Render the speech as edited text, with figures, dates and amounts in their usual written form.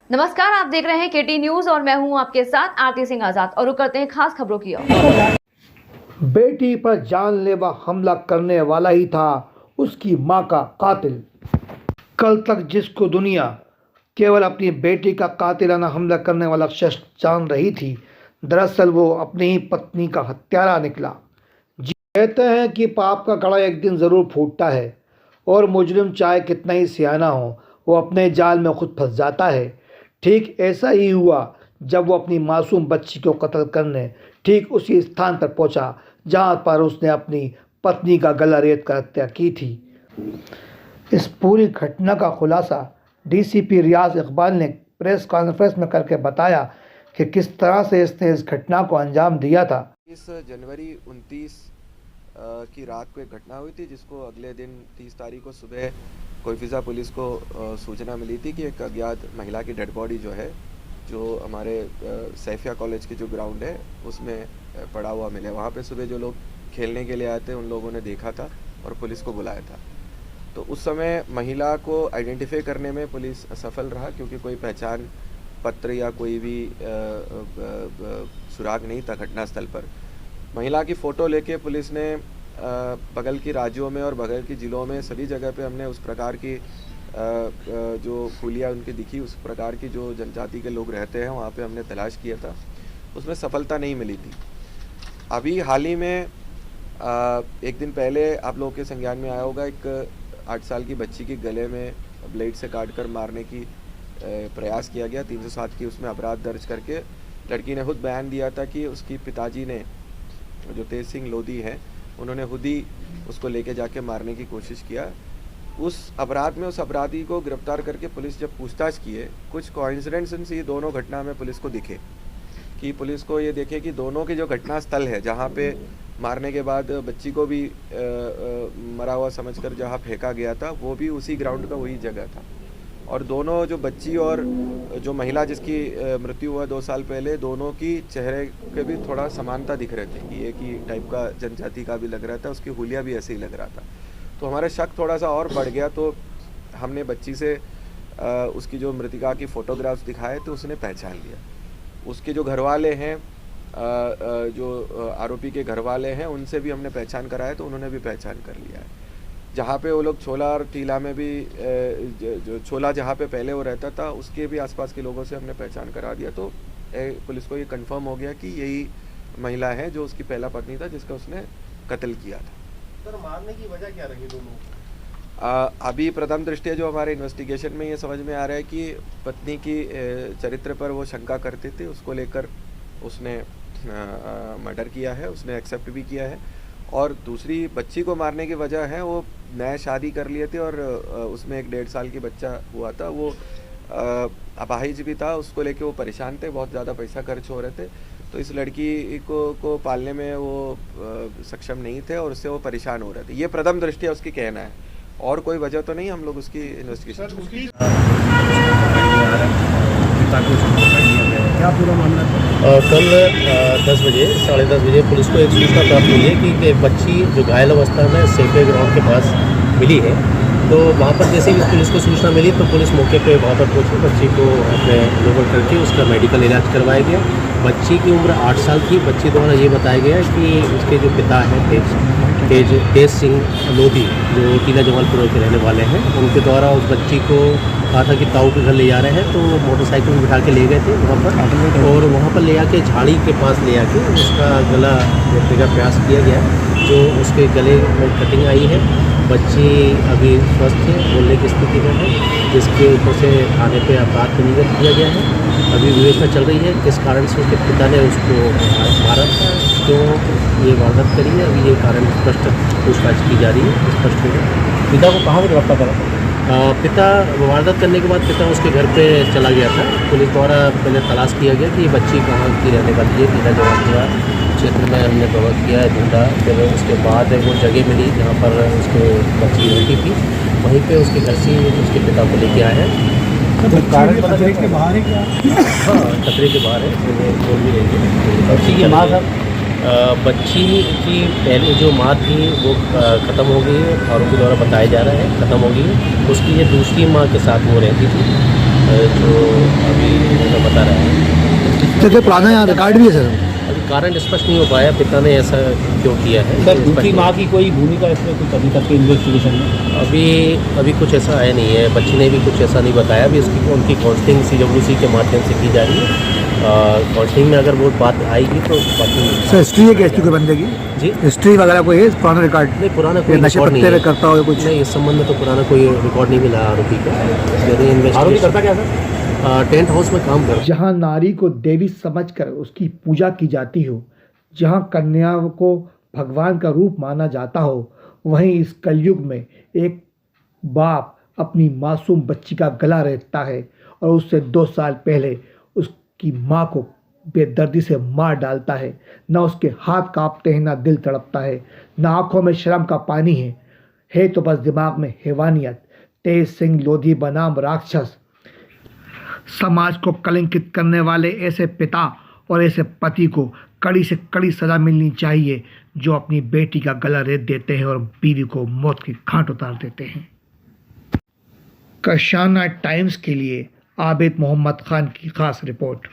नमस्कार, आप देख रहे हैं केटी न्यूज और मैं हूं आपके साथ आरती सिंह आजाद और रुक करते हैं खास खबरों की ओर। बेटी पर जानलेवा हमला करने वाला ही था उसकी मां का कातिल। कल तक जिसको दुनिया केवल अपनी बेटी का कातिलाना हमला करने वाला शख्स जान रही थी, दरअसल वो अपनी ही पत्नी का हत्यारा निकला। कहते हैं कि पाप का कड़ा एक दिन ज़रूर फूटता है और मुजरिम चाहे कितना ही सियाना हो, वो अपने जाल में खुद फंस जाता है। ठीक ऐसा ही हुआ जब वो अपनी मासूम बच्ची को कत्ल करने ठीक उसी स्थान पर पहुंचा जहां पर उसने अपनी पत्नी का गला रेत कर हत्या की थी। इस पूरी घटना का खुलासा डीसीपी रियाज इकबाल ने प्रेस कॉन्फ्रेंस में करके बताया कि किस तरह से इसने इस घटना को अंजाम दिया था। इस जनवरी 29 की रात को एक घटना हुई थी, जिसको अगले दिन 30 तारीख को सुबह कोईफिजा पुलिस को सूचना मिली थी कि एक अज्ञात महिला की डेड बॉडी जो है, जो हमारे सैफिया कॉलेज के जो ग्राउंड है उसमें पड़ा हुआ मिले। वहाँ पे सुबह जो लोग खेलने के लिए आए थे उन लोगों ने देखा था और पुलिस को बुलाया था। तो उस समय महिला को आइडेंटिफाई करने में पुलिस असफल रहा, क्योंकि कोई पहचान पत्र या कोई भी सुराग नहीं था घटनास्थल पर। महिला की फ़ोटो लेके पुलिस ने बगल की राज्यों में और बगल की ज़िलों में सभी जगह पे हमने उस प्रकार की जो फूलिया उनकी दिखी, उस प्रकार की जो जनजाति के लोग रहते हैं वहाँ पे हमने तलाश किया था, उसमें सफलता नहीं मिली थी। अभी हाल ही में एक दिन पहले आप लोगों के संज्ञान में आया होगा, एक 8 साल की बच्ची के गले में ब्लेड से काट कर मारने की प्रयास किया गया। 307 की उसमें अपराध दर्ज करके लड़की ने खुद बयान दिया था कि उसकी पिताजी ने, जो तेज सिंह लोधी हैं, उन्होंने खुद ही उसको लेके जाके मारने की कोशिश किया। उस अपराध में उस अपराधी को गिरफ्तार करके पुलिस जब पूछताछ किए, कुछ कोइंसिडेंसेस ये दोनों घटना में पुलिस को दिखे कि पुलिस को ये देखे कि दोनों के जो घटना स्थल है, जहाँ पे मारने के बाद बच्ची को भी मरा हुआ समझकर जहाँ फेंका गया था, वो भी उसी ग्राउंड का वही जगह था। और दोनों जो बच्ची और जो महिला जिसकी मृत्यु हुआ 2 साल पहले, दोनों की चेहरे के भी थोड़ा समानता दिख रहे थे कि एक ही टाइप का जनजाति का भी लग रहा था, उसकी हुलिया भी ऐसे ही लग रहा था। तो हमारा शक थोड़ा सा और बढ़ गया। तो हमने बच्ची से उसकी जो मृतिका की फ़ोटोग्राफ्स दिखाए तो उसने पहचान लिया। उसके जो घर वाले हैं, जो आरोपी के घर वाले हैं, उनसे भी हमने पहचान कराया तो उन्होंने भी पहचान कर लिया है। जहाँ पे वो लोग छोला और टीला में भी जो छोला जहाँ पे पहले वो रहता था, उसके भी आसपास के लोगों से हमने पहचान करा दिया। तो पुलिस को ये कंफर्म हो गया कि यही महिला है जो उसकी पहला पत्नी था, जिसका उसने कत्ल किया था। सर, मारने की वजह क्या रही दोनों? अभी प्रथम दृष्टया जो हमारे इन्वेस्टिगेशन में ये समझ में आ रहा है कि पत्नी की चरित्र पर वो शंका करते थे, उसको लेकर उसने मर्डर किया है, उसने एक्सेप्ट भी किया है। और दूसरी बच्ची को मारने की वजह है, वो नया शादी कर लिए थे और उसमें एक 1.5 साल की बच्चा हुआ था। वो अपाहिज भी था, उसको लेके वो परेशान थे, बहुत ज़्यादा पैसा खर्च हो रहे थे। तो इस लड़की को पालने में वो सक्षम नहीं थे और उससे वो परेशान हो रहे थे। ये प्रथम दृष्टया उसकी कहना है, और कोई वजह तो नहीं। हम लोग उसकी इन्वेस्टिगेशन क्या पूरा मामला था? कल 10 बजे, 10:30 बजे पुलिस को एक सूचना प्राप्त हुई है कि एक बच्ची जो घायल अवस्था में सेफे ग्राउंड के पास मिली है। तो वहाँ पर जैसे ही पुलिस को सूचना मिली तो पुलिस मौके पे वहाँ पर पहुँची, बच्ची को अपने लोकल करके उसका मेडिकल इलाज करवाया गया। बच्ची की उम्र 8 साल की। बच्ची द्वारा ये बताया गया कि उसके जो पिता हैं तेज सिंह लोधी, जो टीला जमालपुर के रहने वाले हैं, उनके द्वारा उस बच्ची को कहा था कि ताऊ के घर ले जा रहे हैं। तो मोटरसाइकिल में बिठा के ले गए थे वहाँ पर, और वहाँ पर ले आके झाड़ी के पास ले आके उसका गला काटने का प्रयास किया गया, जो उसके गले में कटिंग आई है। बच्ची अभी स्वस्थ है, बोलने की स्थिति में है, जिसके ऊपर से थाने पे अपराध पंजीकृत किया गया है। अभी विवेचना चल रही है किस कारण से उसके पिता ने उसको मारा था, क्यों ये वारदात करी है। अभी ये कारण स्पष्ट पूछताछ की जा रही है, स्पष्ट होगा। पिता को कहाँ से गिरफ्तार करा? पिता वारदात करने के बाद पिता उसके घर पे चला गया था। पुलिस द्वारा पहले तलाश किया गया कि ये बच्ची कहाँ की रहने वाली है। टीला जमालपुर क्षेत्र में हमने दौरा किया है, ढूंढा। फिर उसके बाद वो जगह मिली जहाँ पर उसको बच्ची रहती थी, वहीं पे उसके घर से उसके पिता को लेके आए हैं। तो कारण खतरे के बाहर है क्या? हाँ, खतरे के बाहर है, बोल भी रही है। बच्ची की माँ था? बच्ची की पहले जो माँ थी वो ख़त्म हो गई है, औरों के द्वारा बताया जा रहा है ख़त्म हो गई है। उसकी ये दूसरी माँ के साथ वो रहती थी। जो अभी उन्होंने बता रहा है। जैसे पुराना यहाँ रिकॉर्ड भी है सर। अभी कारण स्पष्ट नहीं हो पाया पिता ने ऐसा क्यों किया है। सर दूसरी माँ की कोई भूमिका इसमें कुछ अभी तक के इन्वेस्टिगेशन में अभी कुछ ऐसा आया नहीं है। बच्ची ने भी कुछ ऐसा नहीं बताया। अभी उसकी उनकी काउंसलिंग CWC के माध्यम से की जा रही है। काउंसलिंग में अगर वो बात आएगी तो बाकी सर हिस्ट्री है क्या इसकी बंदे की? जी हिस्ट्री वगैरह कोई है पुराना रिकॉर्ड? नहीं, पुराना कोई नशे रिकॉर्ड नहीं पत्ते है। करता हो कुछ? नहीं, इस संबंध में तो पुराना कोई रिकॉर्ड नहीं मिला आरोपी का। आरोपी इन्वेस्टिगेशन करता क्या सर? टेंट हाउस में काम कर। जहाँ नारी को देवी समझकर उसकी पूजा की जाती हो, जहाँ कन्या को भगवान का रूप माना जाता हो, वहीं इस कलयुग में एक बाप अपनी मासूम बच्ची का गला रेतता है और उससे 2 साल पहले उसकी माँ को बेदर्दी से मार डालता है। ना उसके हाथ कांपते हैं, ना दिल तड़पता है, ना आंखों में शर्म का पानी है तो बस दिमाग में हैवानियत। तेज सिंह लोधी बनाम राक्षस। समाज को कलंकित करने वाले ऐसे पिता और ऐसे पति को कड़ी से कड़ी सज़ा मिलनी चाहिए जो अपनी बेटी का गला रेत देते हैं और बीवी को मौत की घाट उतार देते हैं। कशाना टाइम्स के लिए आबिद मोहम्मद खान की खास रिपोर्ट।